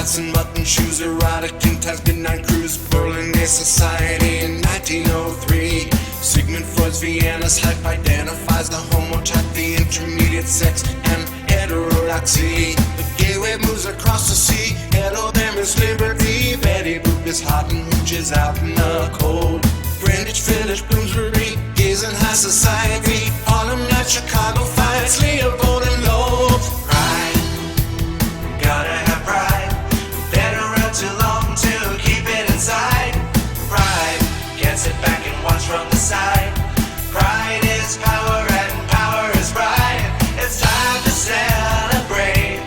hats and mutton shoes, erotic times, midnight cruise, whirling gay society in 1903. Sigmund Freud's Vienna's hype identifies the homotype, the intermediate sex, and heterodoxy. The gay wave moves across the sea, hello there Miss Liberty. Betty Boop is hot and hooches out in the cold. Greenwich Village, Bloomsbury, gays in high society. Harlem night, Chicago fights, Leopold and Lowell. Pride, gotta have pride. Better run too long to keep it inside. Pride, can't sit back and watch from the side. Pride is power and power is pride. It's time to celebrate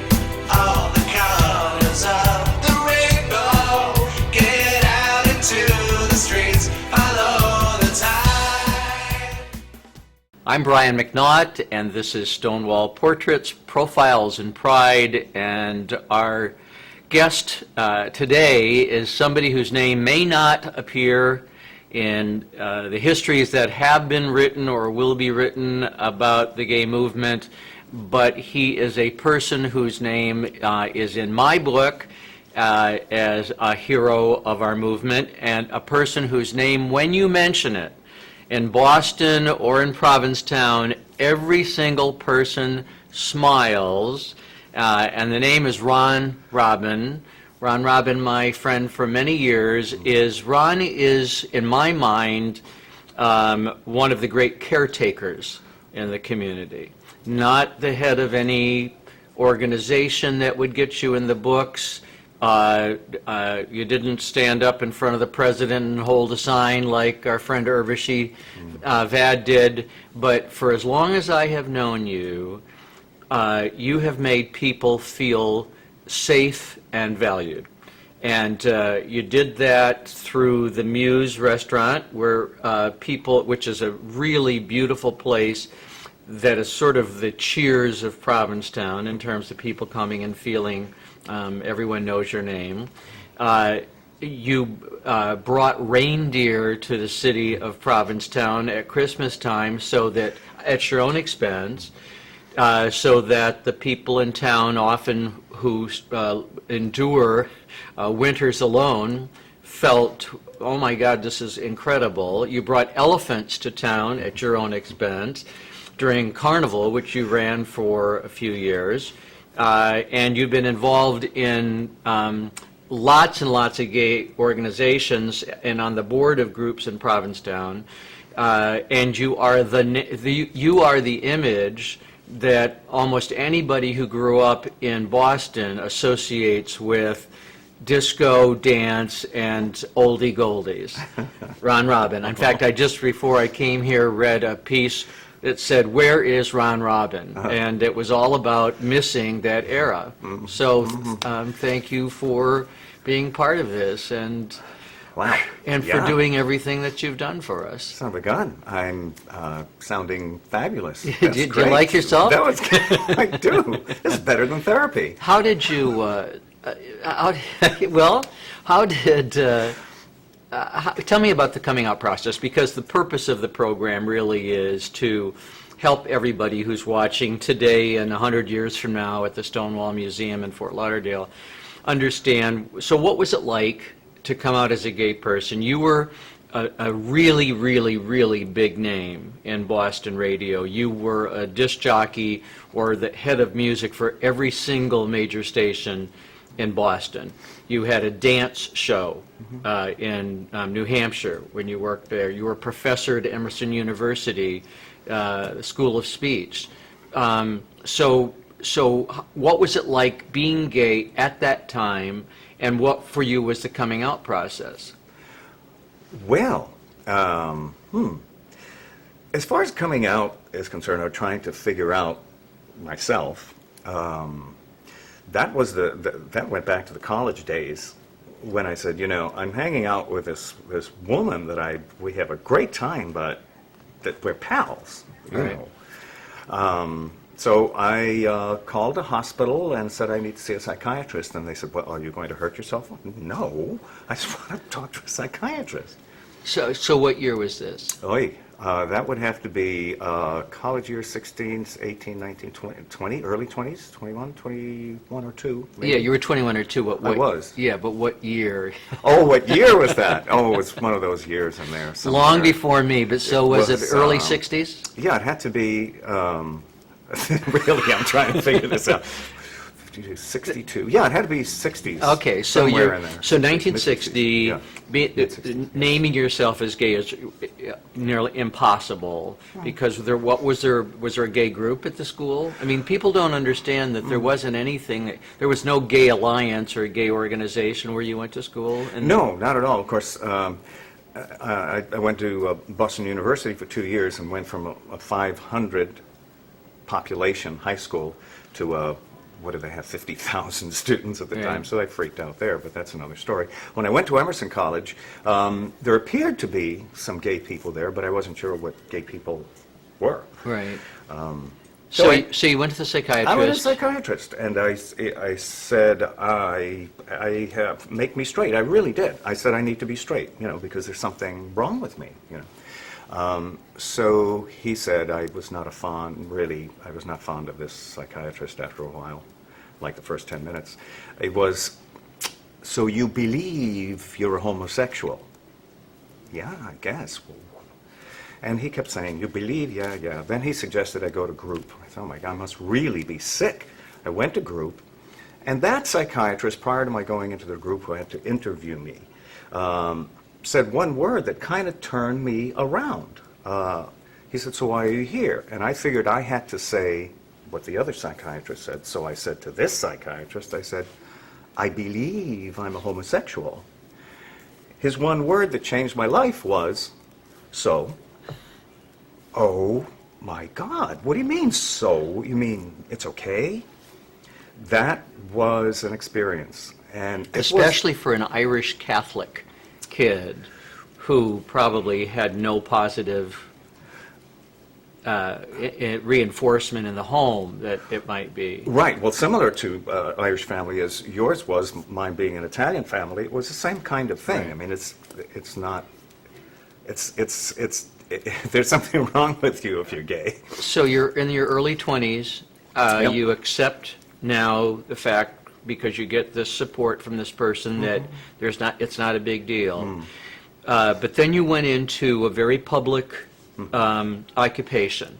all the colors of the rainbow. Get out into the streets, follow the tide. I'm Brian McNaught, and this is Stonewall Portraits, Profiles in Pride, and our guest today is somebody whose name may not appear in the histories that have been written or will be written about the gay movement, but he is a person whose name is in my book as a hero of our movement, and a person whose name, when you mention it, in Boston or in Provincetown, every single person smiles, and the name is Ron Robin. Ron Robin, my friend for many years, Ron is, in my mind, one of the great caretakers in the community. Not the head of any organization that would get you in the books. You didn't stand up in front of the president and hold a sign like our friend Urvashi Vad did, but for as long as I have known you, you have made people feel safe and valued. And you did that through the Muse restaurant, where which is a really beautiful place that is sort of the Cheers of Provincetown in terms of people coming and feeling everyone knows your name. You brought reindeer to the city of Provincetown at Christmas time, so that, at your own expense, so that the people in town, often who endure winters alone, felt, oh my God, this is incredible. You brought elephants to town at your own expense during Carnival, which you ran for a few years. And you've been involved in lots and lots of gay organizations and on the board of groups in Provincetown. And you are the image that almost anybody who grew up in Boston associates with disco, dance, and oldie goldies. Ron Robin. In fact, I just, before I came here, read a piece that said, "Where is Ron Robin?" And it was all about missing that era. So thank you for being part of this, and wow. And for doing everything that you've done for us. Son of a gun. I'm sounding fabulous. Did you like yourself? That was, I do. This is better than therapy. How did you, tell me about the coming out process, because the purpose of the program really is to help everybody who's watching today and 100 years from now at the Stonewall Museum in Fort Lauderdale understand. So what was it like to come out as a gay person? You were a really, really, really big name in Boston radio. You were a disc jockey or the head of music for every single major station in Boston. You had a dance show in New Hampshire when you worked there. You were a professor at Emerson University, School of Speech. So what was it like being gay at that time, and what for you was the coming out process? Well, as far as coming out is concerned, or trying to figure out myself, that went back to the college days when I said, you know, I'm hanging out with this woman that we have a great time, but that we're pals, you know. So I called a hospital and said I need to see a psychiatrist, and they said, well, are you going to hurt yourself? No, I just want to talk to a psychiatrist. So what year was this? That would have to be college year 16, 18, 19, 20, early 20s, 21, 21 or 2. Maybe. Yeah, you were 21 or 2. What, I was. Yeah, but what year? Oh, what year was that? Oh, it's one of those years in there. somewhere. Long before me, but so was it early 60s? Yeah, it had to be, really, I'm trying to figure this out. 62. Yeah, it had to be 60s. Okay, so somewhere you're in there. so 1960. Yeah. Be, naming yourself as gay is nearly impossible because was there a gay group at the school? I mean, people don't understand that there wasn't anything. There was no gay alliance or a gay organization where you went to school. And No, not at all. Of course, I went to Boston University for 2 years and went from a 500 population high school to what did they have, 50,000 students at the time, so I freaked out there, but that's another story. When I went to Emerson College, there appeared to be some gay people there, but I wasn't sure what gay people were. right. So So you went to the psychiatrist. I was a psychiatrist, and I said, make me straight. I really did. I said, I need to be straight, because there's something wrong with me, So he said I was not fond of this psychiatrist after a while, like the first 10 minutes. It was, so you believe you're a homosexual? Yeah, I guess. And he kept saying, you believe? Yeah. Then he suggested I go to group. I thought, oh my God, I must really be sick. I went to group, and that psychiatrist, prior to my going into the group who had to interview me, said one word that kind of turned me around. He said, so why are you here? And I figured I had to say what the other psychiatrist said, so I said to this psychiatrist, I said, I believe I'm a homosexual. His one word that changed my life was, so? Oh my God, what do you mean, so? You mean it's okay? That was an experience. And especially for an Irish Catholic kid who probably had no positive reinforcement in the home that it might be. Right. Well, similar to Irish family as yours was, mine being an Italian family, it was the same kind of thing. Right. I mean, there's something wrong with you if you're gay. So you're in your early 20s. Yep. You accept now the fact, because you get this support from this person, that it's not a big deal. But then you went into a very public occupation,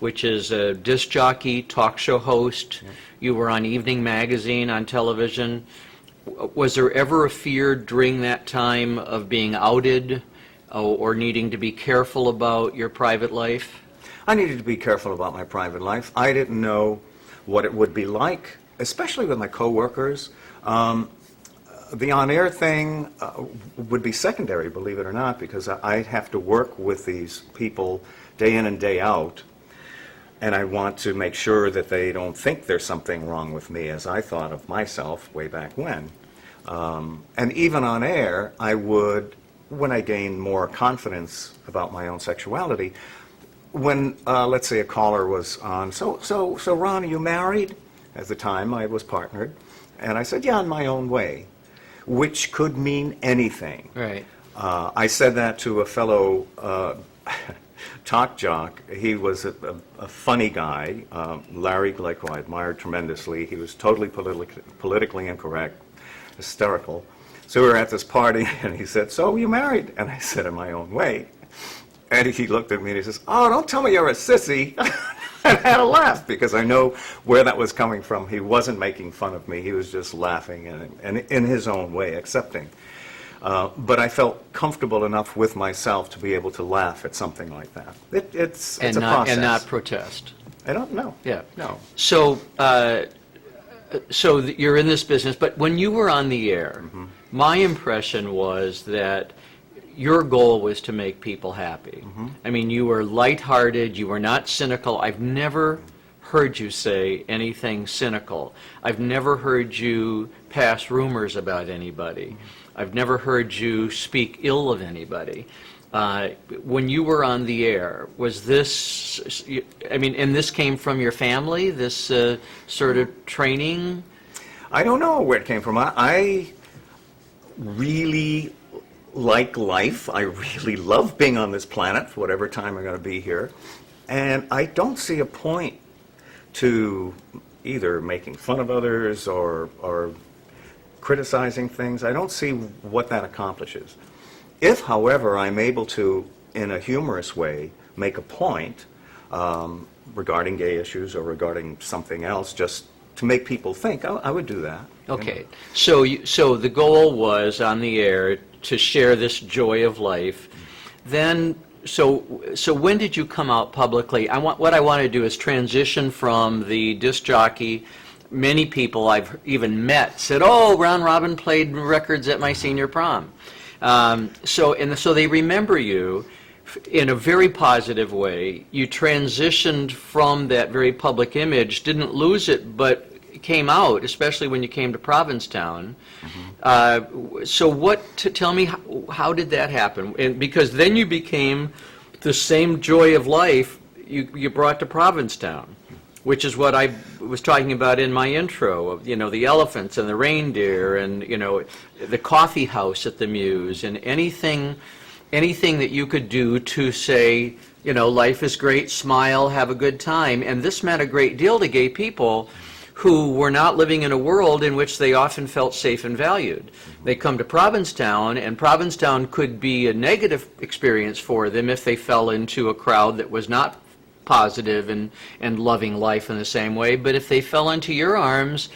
which is a disc jockey, talk show host. You were on Evening Magazine on television. Was there ever a fear during that time of being outed or needing to be careful about your private life? I needed to be careful about my private life. I didn't know what it would be like, especially with my coworkers. The on-air thing would be secondary, believe it or not, because I'd have to work with these people day in and day out, and I want to make sure that they don't think there's something wrong with me as I thought of myself way back when. And even on air, I would, when I gained more confidence about my own sexuality, when, let's say, a caller was on, so Ron, are you married? At the time, I was partnered, and I said, yeah, in my own way, which could mean anything. Right. I said that to a fellow talk jock. He was a funny guy, Larry Glick, who I admired tremendously. He was totally politically incorrect, hysterical. So we were at this party, and he said, so you married? And I said, in my own way. And he looked at me and he says, oh, don't tell me you're a sissy. And I had a laugh because I know where that was coming from. He wasn't making fun of me. He was just laughing and in his own way, accepting. But I felt comfortable enough with myself to be able to laugh at something like that. It's a process. And not protest. I don't know. Yeah. No. So, you're in this business, but when you were on the air, my impression was that your goal was to make people happy. I mean, you were lighthearted, you were not cynical. I've never heard you say anything cynical. I've never heard you pass rumors about anybody. I've never heard you speak ill of anybody. When you were on the air, was this, I mean, and this came from your family, this sort of training? I don't know where it came from. I really like life. I really love being on this planet for whatever time I'm going to be here. And I don't see a point to either making fun of others or criticizing things. I don't see what that accomplishes. If, however, I'm able to, in a humorous way, make a point regarding gay issues or regarding something else, just to make people think, I would do that. Okay, so the goal was on the air to share this joy of life. Then, so when did you come out publicly? What I want to do is transition from the disc jockey. Many people I've even met said, "Oh, Ron Robin played records at my senior prom." So they remember you in a very positive way. You transitioned from that very public image, didn't lose it, but came out, especially when you came to Provincetown. So tell me, how did that happen? And because then you became the same joy of life you brought to Provincetown, which is what I was talking about in my intro, of, the elephants and the reindeer and, the coffee house at the Muse, and anything that you could do to say, life is great, smile, have a good time. And this meant a great deal to gay people who were not living in a world in which they often felt safe and valued. They come to Provincetown, and Provincetown could be a negative experience for them if they fell into a crowd that was not positive and loving life in the same way. But if they fell into your arms,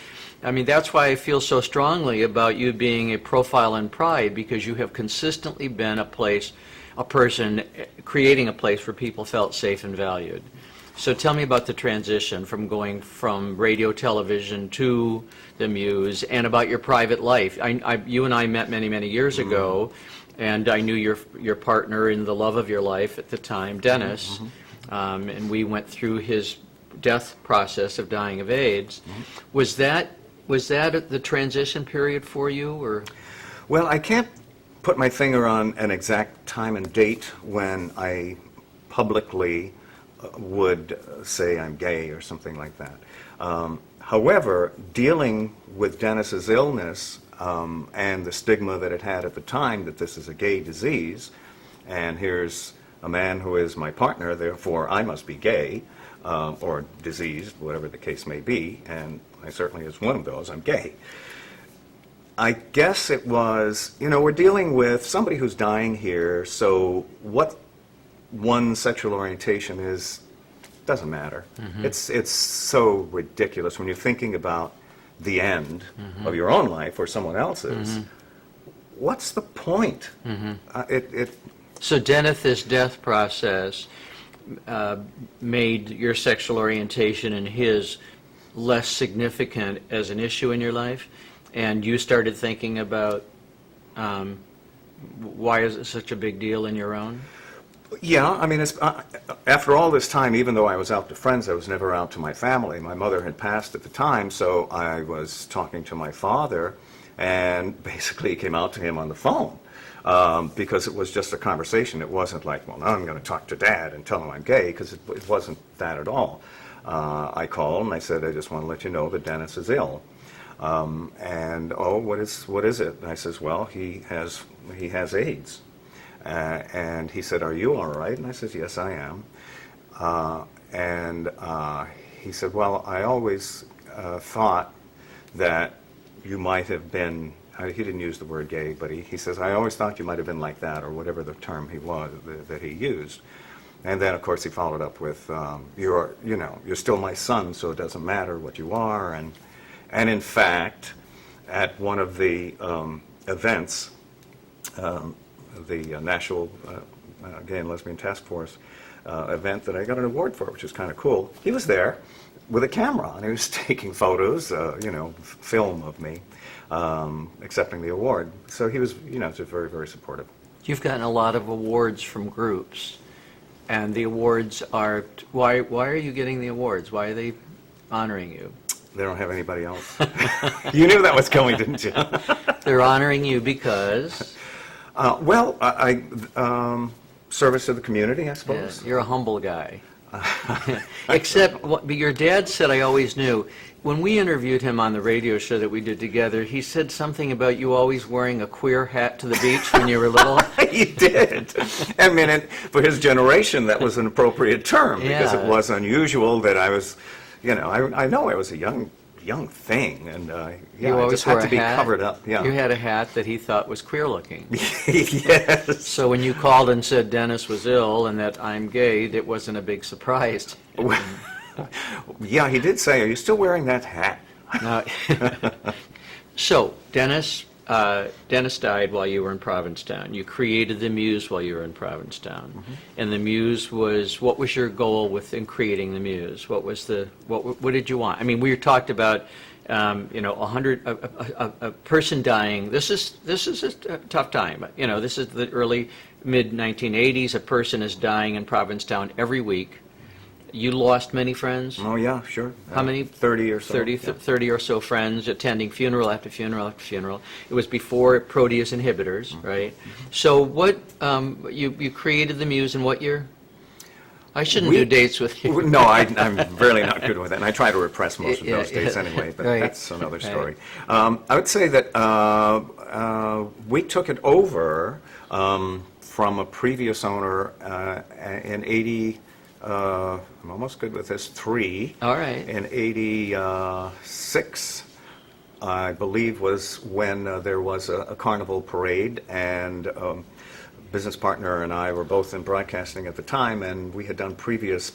I mean, that's why I feel so strongly about you being a profile in Pride, because you have consistently been a person creating a place where people felt safe and valued. So tell me about the transition from going from radio, television to the Muse, and about your private life. You and I met many, many years ago, and I knew your partner in the love of your life at the time, Dennis, and we went through his death process of dying of AIDS. Was that the transition period for you, or? Well, I can't put my finger on an exact time and date when I publicly would say I'm gay or something like that. However, dealing with Dennis's illness and the stigma that it had at the time that this is a gay disease, and here's a man who is my partner, therefore I must be gay, or diseased, whatever the case may be, and I certainly is one of those, I'm gay. I guess it was, we're dealing with somebody who's dying here, so what one's sexual orientation is doesn't matter. It's so ridiculous when you're thinking about the end of your own life or someone else's. What's the point? So Dennis's death process made your sexual orientation and his less significant as an issue in your life, and you started thinking about why is it such a big deal in your own? Yeah, I mean, after all this time, even though I was out to friends, I was never out to my family. My mother had passed at the time, so I was talking to my father, and basically came out to him on the phone because it was just a conversation. It wasn't like, well, now I'm going to talk to Dad and tell him I'm gay, because it wasn't that at all. I called and I said, I just want to let you know that Dennis is ill. And, what is it? And I says, well, he has AIDS. And he said, are you all right? And I said, yes, I am. And he said, well, I always thought that you might have been, he didn't use the word gay, but he says, I always thought you might have been like that, or whatever the term that he used. And then, of course, he followed up with, you're still my son, so it doesn't matter what you are. And in fact, at one of the events, the National Gay and Lesbian Task Force event that I got an award for, which is kind of cool. He was there with a camera, and he was taking photos, film of me accepting the award. So he was, just very, very supportive. You've gotten a lot of awards from groups, and the awards are, why are you getting the awards? Why are they honoring you? They don't have anybody else. You knew that was coming, didn't you? They're honoring you because? Well, I service to the community, I suppose. Yeah, you're a humble guy. Except, but your dad said, I always knew. When we interviewed him on the radio show that we did together, he said something about you always wearing a queer hat to the beach when you were little. He did. I mean, for his generation, that was an appropriate term because Yeah. it was unusual that I was, I know I was a young thing, and You I always just wore had to a be hat? covered up. Yeah. You had a hat that he thought was queer looking. Yes. So when you called and said Dennis was ill and that I'm gay, it wasn't a big surprise. Yeah, he did say, "Are you still wearing that hat?" Now, so, Dennis died while you were in Provincetown. You created the Muse while you were in Provincetown. Mm-hmm. And the Muse was, what was your goal in creating the Muse? What did you want? I mean, we talked about, a person dying. This is a tough time. This is the early, mid-1980s. A person is dying in Provincetown every week. You lost many friends? Oh, yeah, sure. How many? 30 or so. 30 or so friends attending funeral after funeral after funeral. It was before protease inhibitors, right? So what, you created the Muse in what year? I shouldn't do dates with you. No, I'm really not good with it, and I try to repress most of those dates anyway, but Right. that's another story. I would say that we took it over from a previous owner in 80, I'm almost good with this, 3. All right. In 86, I believe, was when there was a carnival parade, and business partner and I were both in broadcasting at the time, and we had done previous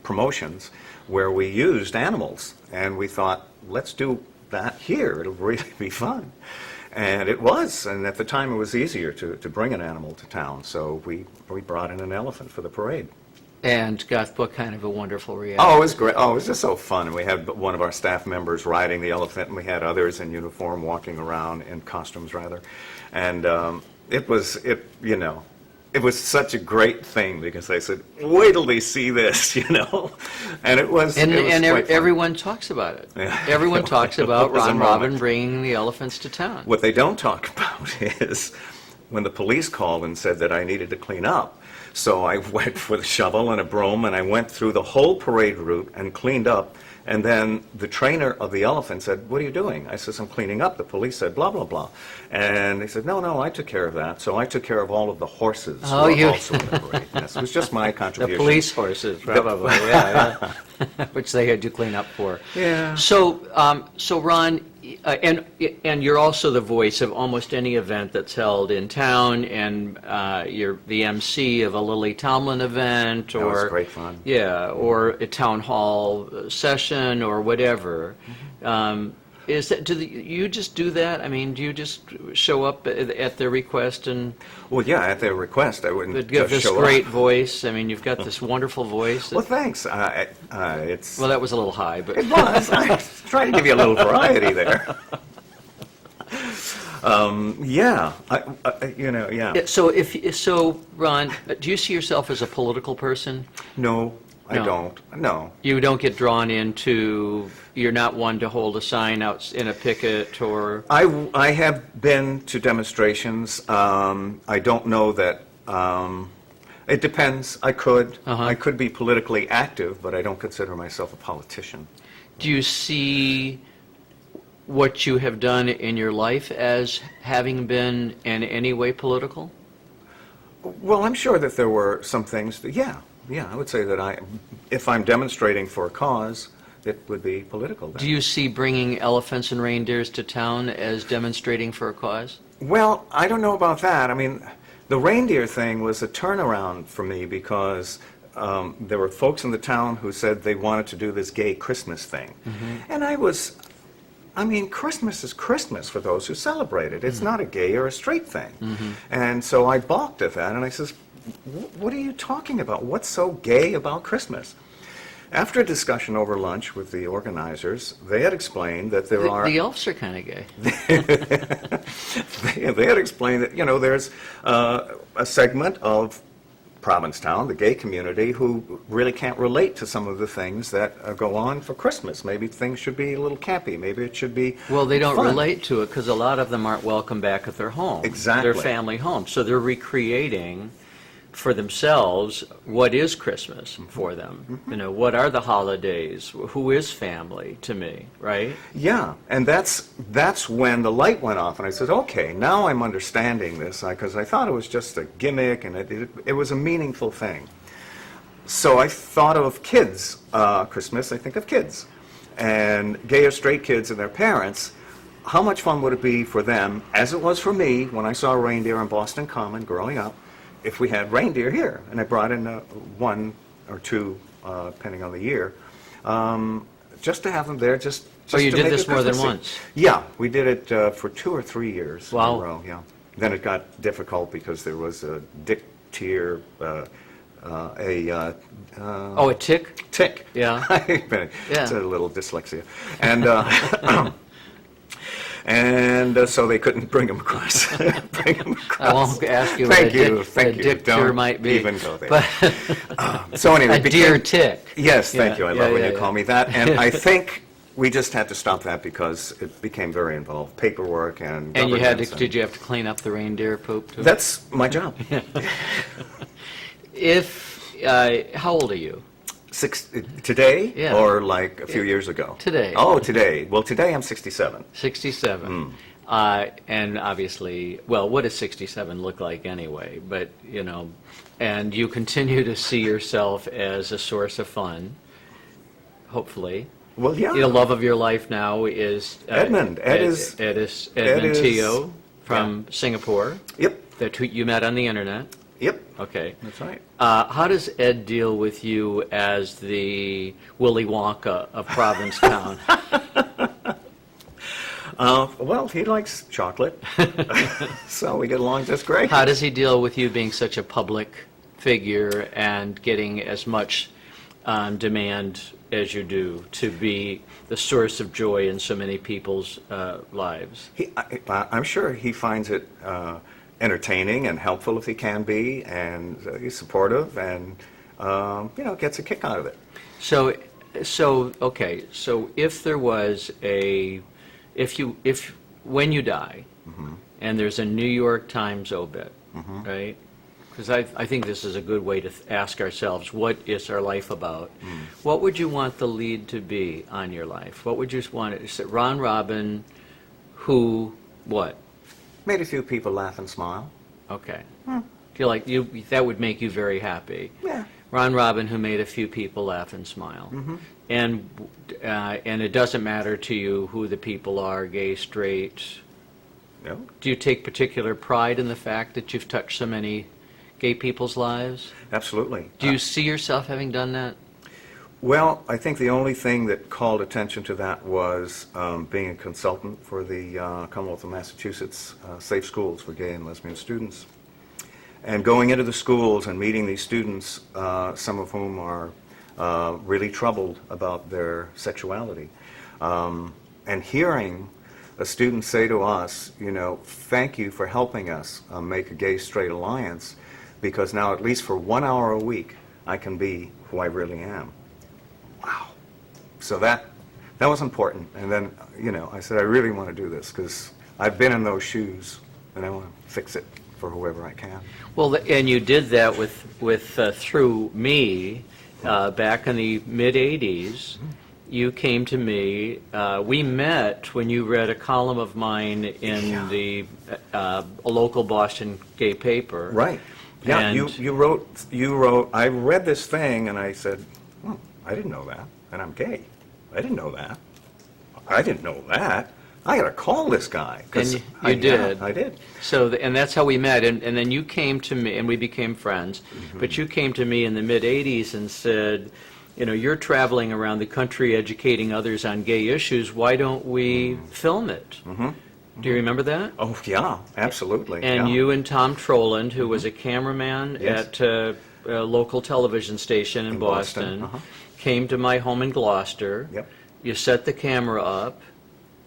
promotions where we used animals, and we thought, let's do that here. It'll really be fun. And it was, and at the time it was easier to bring an animal to town, so we brought in an elephant for the parade. And got what kind of a wonderful reaction. Oh, it was great. Oh, it was just so fun. And we had one of our staff members riding the elephant, and we had others in uniform walking around, in costumes rather. And it was such a great thing because they said, wait till they see this, And it was, And quite fun. everyone talks about it. Yeah. Everyone talks about It was a Ron Robin moment. bringing the elephants to town. What they don't talk about is when the police called and said that I needed to clean up. So I went with a shovel and a broom, and I went through the whole parade route and cleaned up. And then the trainer of the elephant said, what are you doing? I said, I'm cleaning up. The police said, blah, blah, blah. And they said, no, I took care of that. So I took care of all of the horses who were also in the parade. Yes, it was just my The contribution. police horses, probably, yeah. Which they had to clean up for. Yeah. So, Ron, and you're also the voice of almost any event that's held in town, and you're the MC of a Lily Tomlin event, That was great fun. Yeah, or a town hall session, or whatever. Is that, you just do that? I mean, do you just show up at their request and Well, yeah, at their request, I wouldn't give just this show great up. voice? I mean, you've got this wonderful voice. Well, thanks. It's Well, that was a little high, but It was. I was trying to give you a little variety there. Yeah, yeah. So, Ron, do you see yourself as a political person? No, I No. don't. No. You don't get drawn into, you're not one to hold a sign out in a picket or, I have been to demonstrations. I don't know that. It depends. I could. Uh-huh. I could be politically active, but I don't consider myself a politician. do you see what you have done in your life as having been in any way political? Well, I'm sure that there were some things. Yeah, I would say that if I'm demonstrating for a cause, it would be political. Then. Do you see bringing elephants and reindeers to town as demonstrating for a cause? Well, I don't know about that. I mean, the reindeer thing was a turnaround for me because there were folks in the town who said they wanted to do this gay Christmas thing. And Christmas is Christmas for those who celebrate it. It's not a gay or a straight thing. And so I balked at that, and I says, what are you talking about? What's so gay about Christmas? After a discussion over lunch with the organizers, they had explained that there are... The elves are kind of gay. They had explained that, there's a segment of Provincetown, the gay community, who really can't relate to some of the things that go on for Christmas. Maybe things should be a little campy. Maybe it should be Well, they don't fun. relate to it because a lot of them aren't welcome back at their home. Exactly. Their family home. So they're recreating for themselves, what is Christmas for them? You know, what are the holidays? Who is family to me, right? Yeah, and that's when the light went off, and I said, okay, now I'm understanding this, because I thought it was just a gimmick, and it was a meaningful thing. So I thought of kids. Christmas, I think of kids. And gay or straight kids and their parents, how much fun would it be for them, as it was for me when I saw a reindeer on Boston Common growing up, if we had reindeer here, and I brought in one or two, depending on the year, just to have them there, just Oh, you to did make this it more than Christmassy. once? Yeah, we did it for 2 or 3 years Wow. in a row, yeah. Then it got difficult because there was a dictator, Oh, a tick? tick. Yeah. It's a little dyslexia. And so they couldn't bring them across. I won't ask you Thank what you, a thank you. dick Don't might be. even go there. But So anyway, a deer tick. Yes, thank you. I love when you yeah. call me that. And I think we just had to stop that because it became very involved, paperwork and And you had to, governance did you have to clean up the reindeer poop too? That's my job. How old are you? Today, Yeah. or like a few years ago? Today. Oh, today. Well, today I'm 67. 67. And obviously, well, what does 67 look like anyway? But, you know, and you continue to see yourself as a source of fun, hopefully. Well, yeah. The love of your life now is Edmund. Edmund Teo from Singapore, Yep, that you met on the internet. yep, Okay. that's right. How does Ed deal with you as the Willy Wonka of Provincetown? Well, he likes chocolate, so we get along just great. How does he deal with you being such a public figure and getting as much demand as you do to be the source of joy in so many people's lives? I'm sure he finds it entertaining and helpful if he can be, and he's supportive, and gets a kick out of it. So okay. So if there was if when you die, and there's a New York Times obit, right? Because I think this is a good way to ask ourselves, what is our life about? What would you want the lead to be on your life? What would you want? Is it Ron Robin, who, what? Made a few people laugh and smile. Okay. Feel like that would make you very happy. Yeah. Ron Robin, who made a few people laugh and smile. And it doesn't matter to you who the people are, gay, straight. No? Do you take particular pride in the fact that you've touched so many gay people's lives? Absolutely. Do you see yourself having done that? Well, I think the only thing that called attention to that was being a consultant for the Commonwealth of Massachusetts Safe Schools for Gay and Lesbian Students. And going into the schools and meeting these students, some of whom are really troubled about their sexuality, and hearing a student say to us, thank you for helping us make a gay-straight alliance, because now at least for 1 hour a week, I can be who I really am. Wow. So that was important. And then, I said, I really want to do this because I've been in those shoes and I want to fix it for whoever I can. Well, and you did that with through me back in the mid-'80s. You came to me. We met when you read a column of mine in the a local Boston gay paper. Right. Yeah, And- you wrote, I read this thing and I said, I didn't know that, and I'm gay. I didn't know that. I didn't know that. I got to call this guy. 'Cause And you did. Yeah, I did. So, and that's how we met, and then you came to me, and we became friends, but you came to me in the mid-'80s and said, you're traveling around the country educating others on gay issues, why don't we film it? Do you remember that? Oh, yeah, absolutely. And yeah. you and Tom Troland, who was a cameraman Yes. at a local television station in Boston, Boston, came to my home in Gloucester. Yep. You set the camera up,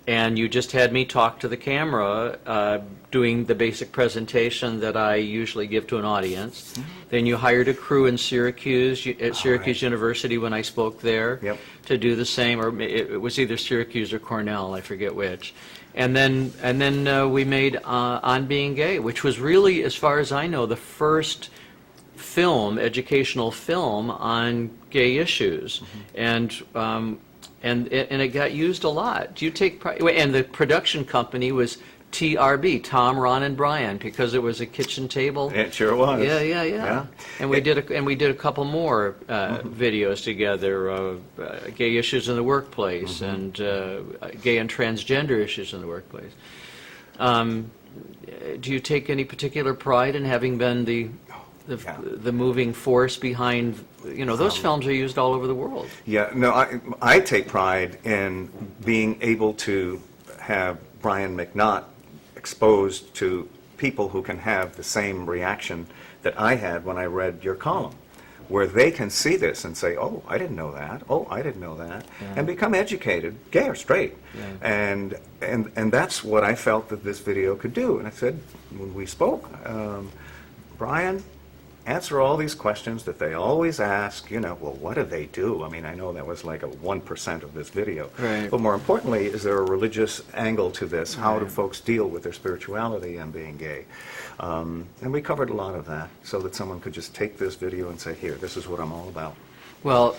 and you just had me talk to the camera, doing the basic presentation that I usually give to an audience. Then you hired a crew in Syracuse, at Syracuse University when I spoke there, Yep. to do the same, or it was either Syracuse or Cornell, I forget which. And then we made On Being Gay, which was really, as far as I know, the first film, educational film on gay issues, and it got used a lot. Do you take pride? And the production company was TRB, Tom, Ron, and Brian, because it was a kitchen table. It sure was. Yeah. And we did a couple more videos together, gay issues in the workplace and gay and transgender issues in the workplace. Do you take any particular pride in having been the moving force behind, those films are used all over the world? Yeah, no, I take pride in being able to have Brian McNaught exposed to people who can have the same reaction that I had when I read your column, where they can see this and say, oh, I didn't know that, oh, I didn't know that, and become educated, gay or straight. And that's what I felt that this video could do. And I said, when we spoke, Brian, answer all these questions that they always ask, well, what do they do? I mean, I know that was like a 1% of this video. Right. But more importantly, is there a religious angle to this? How do folks deal with their spirituality and being gay? And we covered a lot of that so that someone could just take this video and say, here, this is what I'm all about. Well,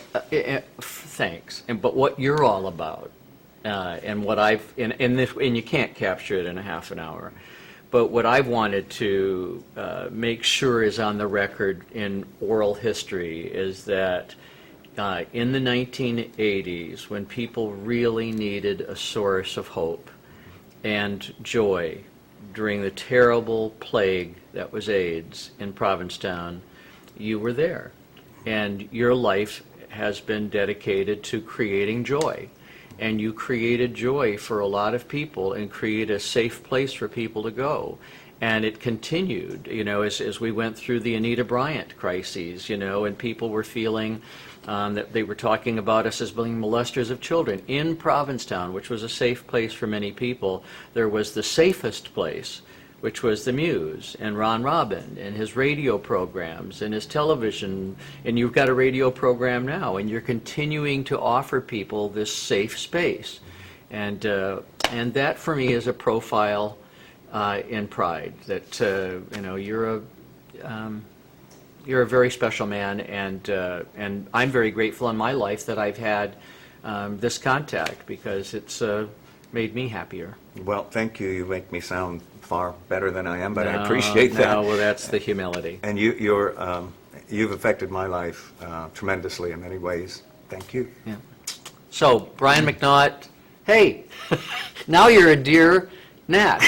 thanks. But what you're all about, and what and you can't capture it in a half an hour, but what I've wanted to make sure is on the record in oral history is that in the 1980s, when people really needed a source of hope and joy during the terrible plague that was AIDS in Provincetown, you were there. And your life has been dedicated to creating joy. And you created joy for a lot of people and created a safe place for people to go. And it continued, as we went through the Anita Bryant crises, and people were feeling that they were talking about us as being molesters of children. In Provincetown, which was a safe place for many people, there was the safest place, which was the Muse and Ron Robin and his radio programs and his television, and you've got a radio program now, and you're continuing to offer people this safe space, and that for me is a profile in pride that you're a very special man, and I'm very grateful in my life that I've had this contact because it's made me happier. Well, thank you. You make me sound far better than I am, but I appreciate that. No, well, that's the humility. And you've affected my life tremendously in many ways. Thank you. Yeah. So, Brian McNaught, hey, now you're a dear Nat,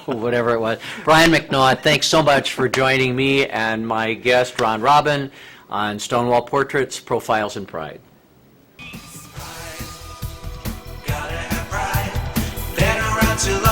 whatever it was. Brian McNaught, thanks so much for joining me and my guest, Ron Robin, on Stonewall Portraits, Profiles in Pride. Gotta have pride. Been around too long.